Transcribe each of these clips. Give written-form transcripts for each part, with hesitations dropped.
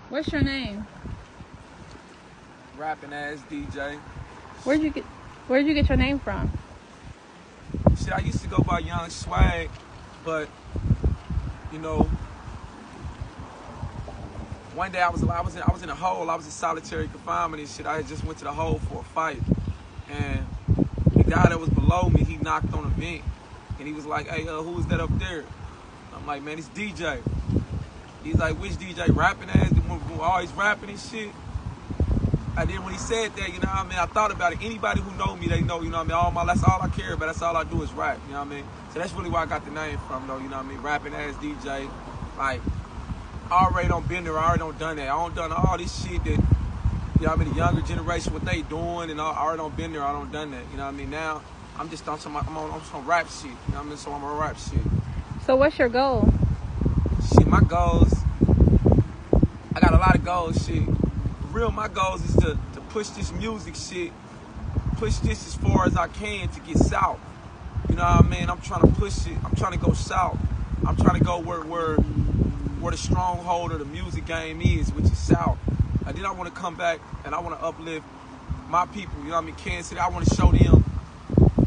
What's your name? Rapping ass DJ. Where'd you get Where'd you get your name from? Shit, I used to go by Young Swag, but you know, one day I was in a hole. I was in solitary confinement and shit. I had just went to the hole for a fight, and the guy that was below me, he knocked on a vent, and he was like, "Hey, who is that up there?" I'm like, "Man, it's DJ." He's like, "Which DJ? Rapping ass? The one who always rapping and shit." And then when he said that, you know what I mean, I thought about it. Anybody who know me, they know, you know what I mean, that's all I care about. That's all I do is rap, you know what I mean? So that's really where I got the name from, though, you know what I mean? Rapping ass DJ. Like, I already done been there, I already done done that. I done all this shit that, you know what I mean, the younger generation, what they doing, and I already done been there, I done done that, you know what I mean? Now, I'm just on some rap shit, you know what I mean? So I'm on rap shit. So what's your goal? Shit, my goals, I got a lot of goals, shit. Real, my goals is to push this music shit, push this as far as I can to get south. You know what I mean? I'm trying to push it. I'm trying to go south. I'm trying to go where the stronghold of the music game is, which is south. And then I want to come back and I want to uplift my people. You know what I mean? Kansas City. I want to show them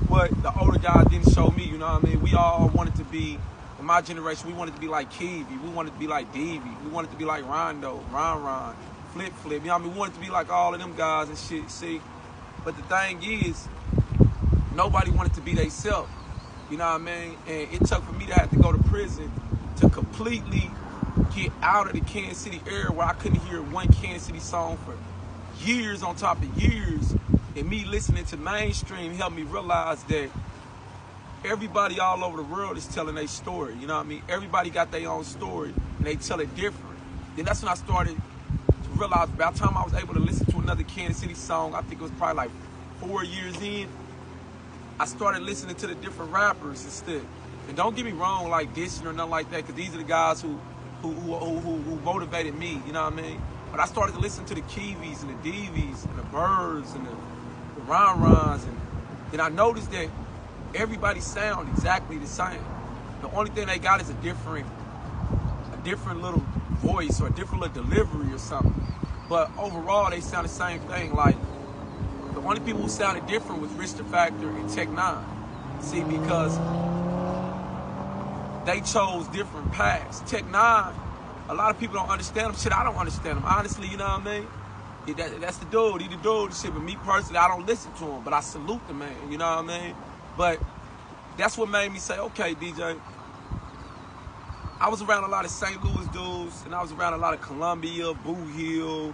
what the older guys didn't show me. You know what I mean? We all wanted to be, in my generation, we wanted to be like Kiwi. We wanted to be like Deevy. We wanted to be like Rondo, Ron. Flip, you know what I mean? We wanted to be like all of them guys and shit, see? But the thing is, nobody wanted to be theyself, you know what I mean? And it took for me to have to go to prison to completely get out of the Kansas City area where I couldn't hear one Kansas City song for years on top of years. And me listening to mainstream helped me realize that everybody all over the world is telling their story, you know what I mean? Everybody got their own story and they tell it different. Then that's when I started realized by the time I was able to listen to another Kansas City song, I think it was probably like 4 years in, I started listening to the different rappers instead. And don't get me wrong, like dissing or nothing like that, because these are the guys who motivated me, you know what I mean? But I started to listen to the Kiwis and the Deevies and the Birds and the Rons, and then I noticed that everybody sound exactly the same. The only thing they got is a different little voice or a different little delivery or something. But overall, they sound the same thing. Like, the only people who sounded different was Rich the Factor and Tech Nine. See, because they chose different paths. Tech Nine, a lot of people don't understand him. Shit, I don't understand him. Honestly, you know what I mean? That's the dude. He the dude. Shit, but me personally, I don't listen to him. But I salute the man. You know what I mean? But that's what made me say, okay, DJ. I was around a lot of St. Louis dudes, and I was around a lot of Columbia, Boo Hill,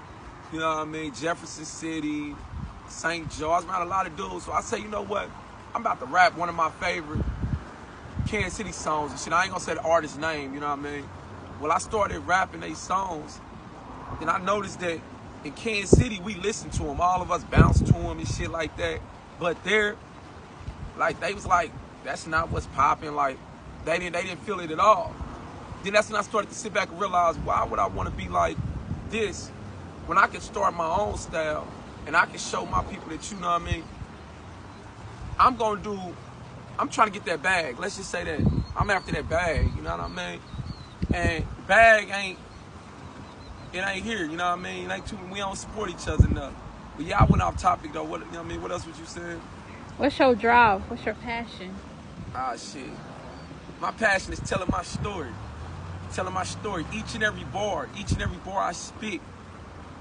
you know what I mean, Jefferson City, St. Joe. I was around a lot of dudes. So I say, you know what? I'm about to rap one of my favorite Kansas City songs and shit. I ain't gonna say the artist's name, you know what I mean? Well, I started rapping these songs, and I noticed that in Kansas City, we listened to them. All of us bounced to them and shit like that. But they're, like, they was like, that's not what's popping. Like, they didn't feel it at all. Then that's when I started to sit back and realize, why would I want to be like this when I can start my own style and I can show my people that, you know what I mean, I'm trying to get that bag. Let's just say that. I'm after that bag, you know what I mean? And the bag ain't here, you know what I mean? We don't support each other enough. But yeah, I went off topic though. What, you know what I mean? What else was you saying? What's your drive? What's your passion? Ah, shit. My passion is telling my story. Telling my story. Each and every bar I spit,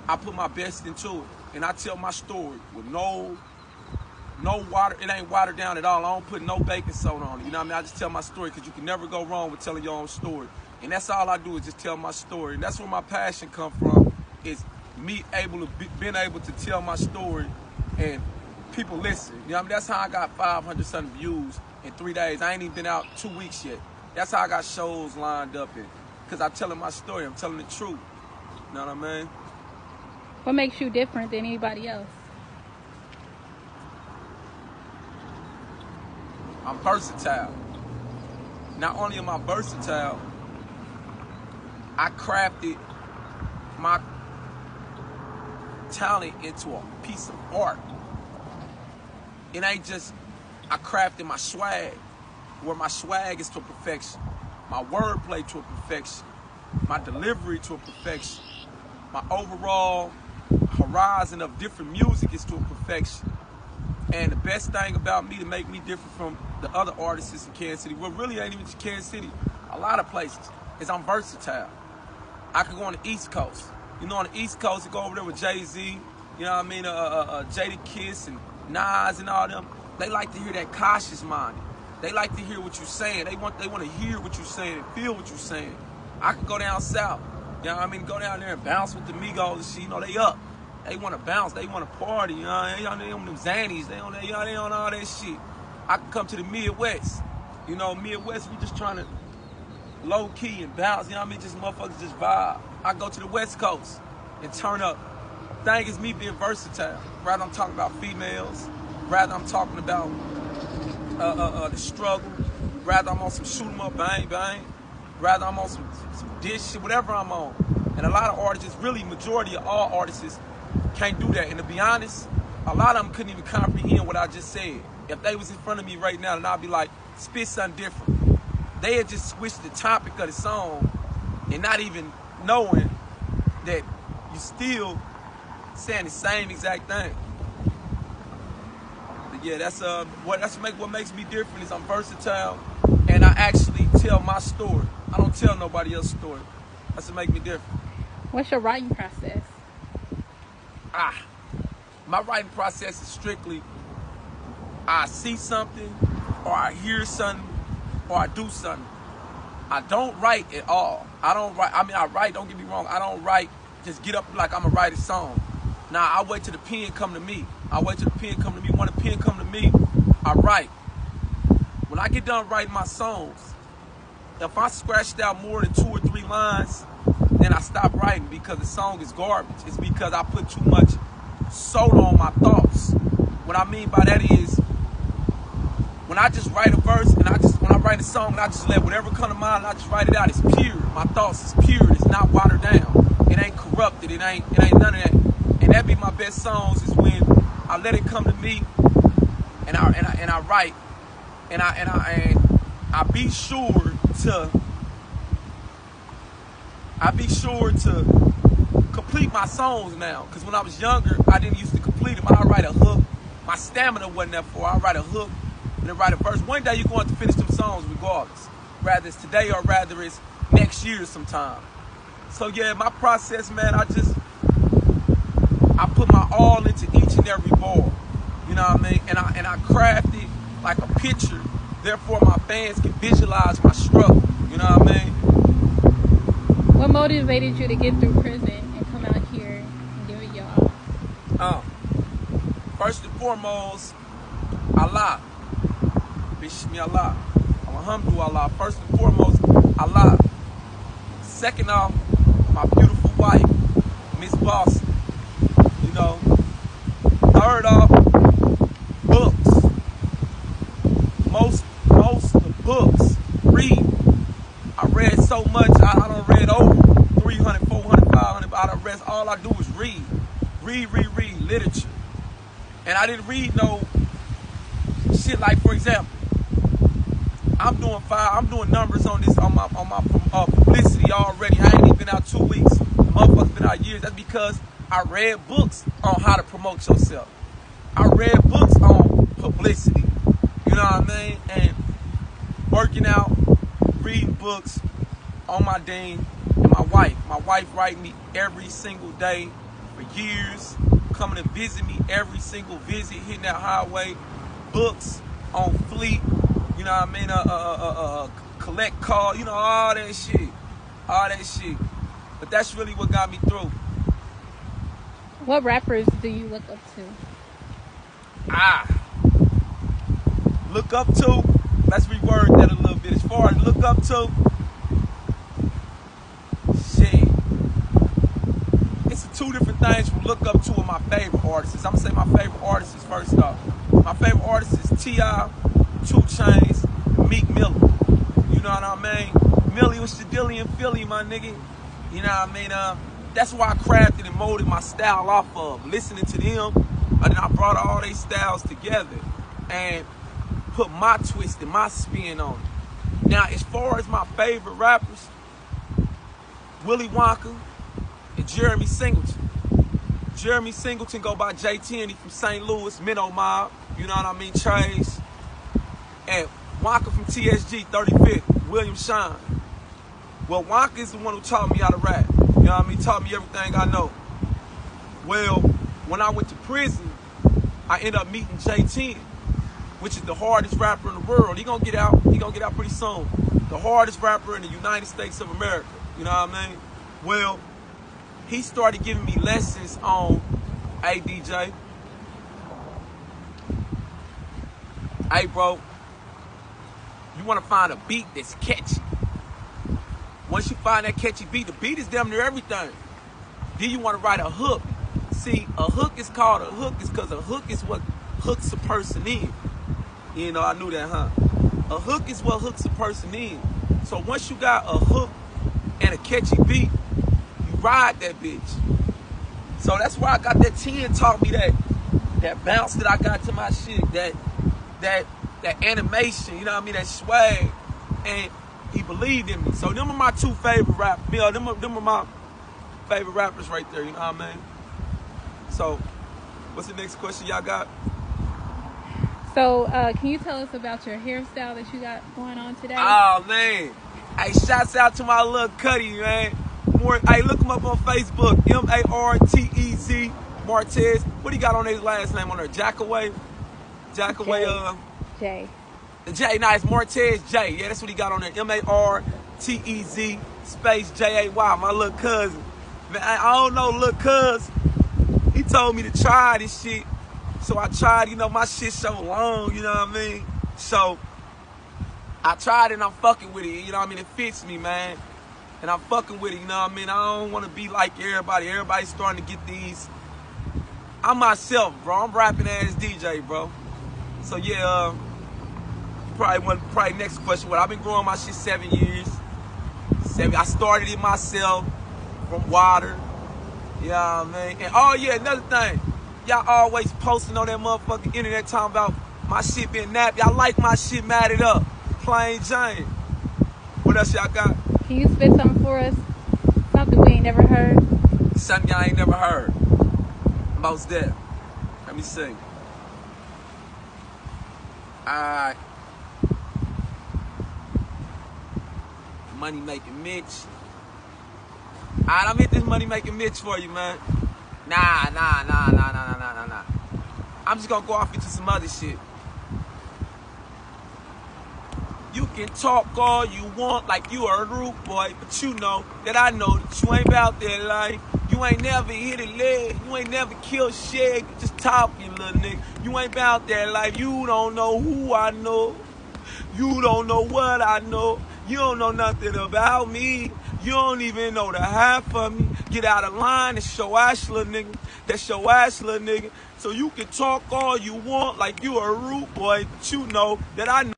I put my best into it. And I tell my story with no water. It ain't watered down at all. I don't put no baking soda on it. You know what I mean? I just tell my story, because you can never go wrong with telling your own story. And that's all I do, is just tell my story. And that's where my passion come from, is me being able to tell my story and people listen. You know what I mean? That's how I got 500 something views in 3 days. I ain't even been out 2 weeks yet. That's how I got shows lined up in. Because I'm telling my story. I'm telling the truth. You know what I mean? What makes you different than anybody else? I'm versatile. Not only am I versatile, I crafted my talent into a piece of art. It ain't just, I crafted my swag, where my swag is to perfection, my wordplay to a perfection, my delivery to a perfection. my overall horizon of different music is to a perfection. And the best thing about me to make me different from the other artists in Kansas City, well, really ain't even Kansas City, a lot of places, is I'm versatile. I could go on the East Coast. You know, on the East Coast, you go over there with Jay-Z, you know what I mean, Jadakiss and Nas and all them. They like to hear that cautious minded. They like to hear what you're saying. They want to hear what you're saying and feel what you're saying. I could go down south, you know what I mean, go down there and bounce with the Migos and shit. You know, they up. They want to bounce. They want to party. You know, they on them Xannies. They on all that shit. I can come to the Midwest. You know, Midwest, we just trying to low key and bounce. You know what I mean? Just motherfuckers just vibe. I go to the West Coast and turn up. Thing is me being versatile. Rather I'm talking about females. Rather I'm talking about the struggle. Rather I'm on some shoot 'em up, bang, bang. Rather I'm on some dish shit, whatever I'm on. And a lot of artists, really majority of all artists, can't do that. And to be honest, a lot of them couldn't even comprehend what I just said. If they was in front of me right now, then I'd be like, spit something different. They had just switched the topic of the song and not even knowing that you still saying the same exact thing. But yeah, what makes me different is I'm versatile and I actually tell my story. I don't tell nobody else's story. That's what makes me different. What's your writing process? My writing process is strictly I see something or I hear something or I do something. I don't write at all. I don't write. I mean, I write, don't get me wrong. I don't write, just get up like I'm going to write a song. Nah, I wait till the pen come to me. When the pen come to me, I write. When I get done writing my songs, if I scratched out more than 2 or 3 lines, then I stop writing because the song is garbage. It's because I put too much soda on my thoughts. What I mean by that is, when I just write a verse and when I write a song and I just let whatever come to mind and I just write it out, it's pure. My thoughts is pure. It's not watered down. It ain't corrupted. It ain't none of that. And that be my best songs is when I let it come to me and I write and I be sure to complete my songs now. Because when I was younger, I didn't used to complete them. I write a hook. My stamina wasn't there for. I write a hook and then write a verse. One day you're going to finish them songs regardless. Rather it's today or rather it's next year sometime. So yeah, my process, man, I put my all into each and every bar. You know what I mean? And I craft it like a picture. Therefore my fans can visualize my struggle. You know what I mean? What motivated you to get through prison and come out here and give it your all? First and foremost, Allah. Bishmi Allah. Alhamdulillah. First and foremost, Allah. Second off, my beautiful wife, Miss Boss. You know. Third off, books. Most of the books. Read. I read so much, I done read over 300, 400, 500, I done read, all I do is read. Read literature. And I didn't read no shit like, for example, I'm doing numbers on this, on my publicity already. I ain't even been out 2 weeks. The motherfucker's been out years. That's because I read books on how to promote yourself. I read books on publicity. You know what I mean? And working out, reading books on my dean, and my wife writing me every single day for years, coming to visit me every single visit, hitting that highway, books on fleet, you know what I mean, collect call, you know, all that shit. But that's really what got me through. What rappers do you look up to? Look up to, let's reword that a little bit. As far as look up to, shit. It's 2 different things from look up to with my favorite artists. I'm gonna say my favorite artists first off. My favorite artist is T.I., 2 Chainz, Meek Mill. You know what I mean? Millie was Shadilly in Philly, my nigga. You know what I mean? That's why I crafted and molded my style off of. Listening to them, and then I brought all these styles together and put my twist and my spin on it. Now, as far as my favorite rappers, Willy Wonka and Jeremy Singleton. Jeremy Singleton go by J10. He from St. Louis, Minnow Mob. You know what I mean? Trace. And Wonka from TSG, 35th, William Shine. Well, Wonka is the one who taught me how to rap. You know what I mean? Taught me everything I know. Well, when I went to prison, I ended up meeting J10, which is the hardest rapper in the world. He gonna get out. He gonna get out pretty soon. The hardest rapper in the United States of America. You know what I mean? Well, he started giving me lessons on, hey, DJ. Hey, bro. You want to find a beat that's catchy. Once you find that catchy beat, the beat is damn near everything. Then you want to write a hook. See, a hook is called a hook is because a hook is what hooks a person in. You know, I knew that, huh? A hook is what hooks a person in. So once you got a hook and a catchy beat, you ride that bitch. So that's why I got that 10 taught me that bounce that I got to my shit, that animation, you know what I mean, that swag, and he believed in me. So them are my two favorite rappers. You know, them are my favorite rappers right there, you know what I mean? So, what's the next question y'all got? So, can you tell us about your hairstyle that you got going on today? Oh, man. Hey, shouts out to my little Cuddy, man. Hey, look him up on Facebook. Martez Martez. What he got on his last name on there? Jackaway? Jackaway, J. J, nah, it's Martez J. Yeah, that's what he got on there. Martez space Jay. My little cousin. Man, I don't know, little cuz. He told me to try this shit. So I tried, you know, my shit so long, you know what I mean? So I tried it and I'm fucking with it, you know what I mean? It fits me, man. And I'm fucking with it, you know what I mean? I don't want to be like everybody. Everybody's starting to get these. I'm myself, bro. I'm rapping ass DJ, bro. So yeah, probably next question. What, I've been growing my shit 7 years. I started it myself from water. You know what I mean? And oh yeah, another thing. Y'all always posting on that motherfucking internet talking about my shit being napped. Y'all like my shit matted up. Plain Jane. What else y'all got? Can you spit something for us? Something we ain't never heard? Something y'all ain't never heard. Most dead. Let me see. Alright. Money making Mitch. Alright, I'm hit this money making Mitch for you, man. Nah. I'm just gonna go off into some other shit. You can talk all you want like you are a rude boy, but you know that I know that you ain't about that life. You ain't never hit a leg. You ain't never killed shit. You just talking, little nigga. You ain't about that life. You don't know who I know. You don't know what I know. You don't know nothing about me. You don't even know the half of me. Get out of line and show ass, little nigga. That's your ass, little nigga. So you can talk all you want like you a rude boy, but you know that I know